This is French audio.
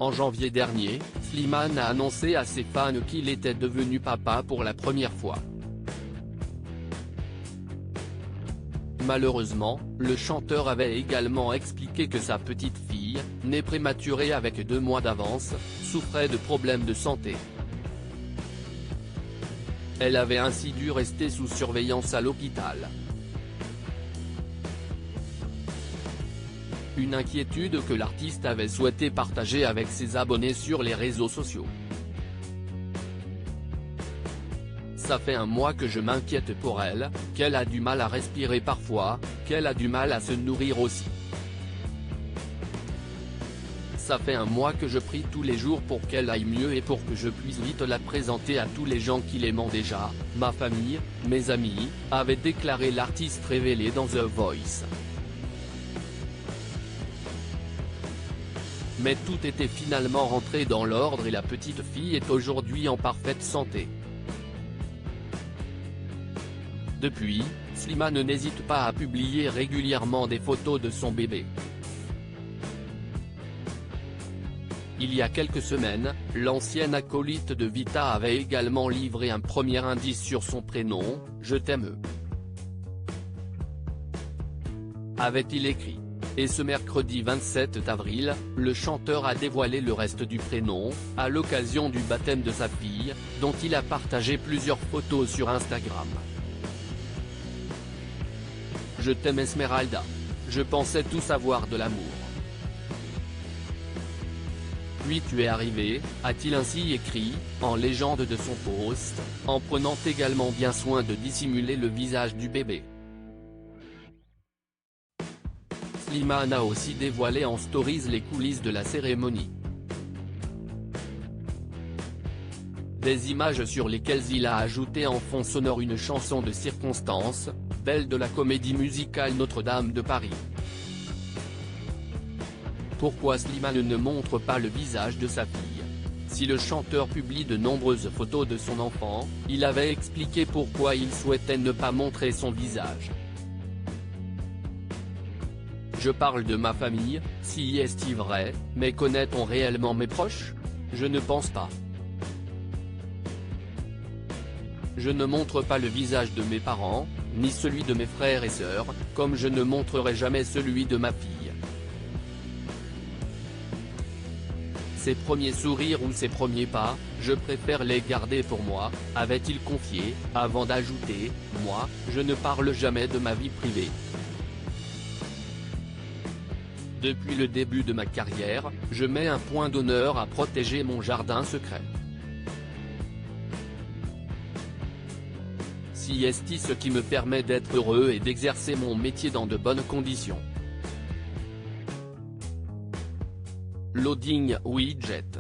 En janvier dernier, Slimane a annoncé à ses fans qu'il était devenu papa pour la première fois. Malheureusement, le chanteur avait également expliqué que sa petite fille, née prématurée avec 2 mois d'avance, souffrait de problèmes de santé. Elle avait ainsi dû rester sous surveillance à l'hôpital. Une inquiétude que l'artiste avait souhaité partager avec ses abonnés sur les réseaux sociaux. Ça fait 1 mois que je m'inquiète pour elle, qu'elle a du mal à respirer parfois, qu'elle a du mal à se nourrir aussi. Ça fait 1 mois que je prie tous les jours pour qu'elle aille mieux et pour que je puisse vite la présenter à tous les gens qui l'aiment déjà, ma famille, mes amis, avait déclaré l'artiste révélé dans The Voice. Mais tout était finalement rentré dans l'ordre et la petite fille est aujourd'hui en parfaite santé. Depuis, Slimane n'hésite pas à publier régulièrement des photos de son bébé. Il y a quelques semaines, l'ancienne acolyte de Vita avait également livré un premier indice sur son prénom, « Je t'aime », avait-il écrit. Et ce mercredi 27 avril, le chanteur a dévoilé le reste du prénom, à l'occasion du baptême de sa fille, dont il a partagé plusieurs photos sur Instagram. Je t'aime Esmeralda. Je pensais tout savoir de l'amour. Puis tu es arrivé, a-t-il ainsi écrit, en légende de son post, en prenant également bien soin de dissimuler le visage du bébé. Slimane a aussi dévoilé en stories les coulisses de la cérémonie. Des images sur lesquelles il a ajouté en fond sonore une chanson de circonstance, belle de la comédie musicale Notre-Dame de Paris. Pourquoi Slimane ne montre pas le visage de sa fille? Si le chanteur publie de nombreuses photos de son enfant, il avait expliqué pourquoi il souhaitait ne pas montrer son visage. Je parle de ma famille, si est-il vrai, mais connaît-on réellement mes proches? Je ne pense pas. Je ne montre pas le visage de mes parents, ni celui de mes frères et sœurs, comme je ne montrerai jamais celui de ma fille. Ses premiers sourires ou ses premiers pas, je préfère les garder pour moi, avait-il confié, avant d'ajouter, moi, je ne parle jamais de ma vie privée. Depuis le début de ma carrière, je mets un point d'honneur à protéger mon jardin secret. Si est ce qui me permet d'être heureux et d'exercer mon métier dans de bonnes conditions. Loading Widget.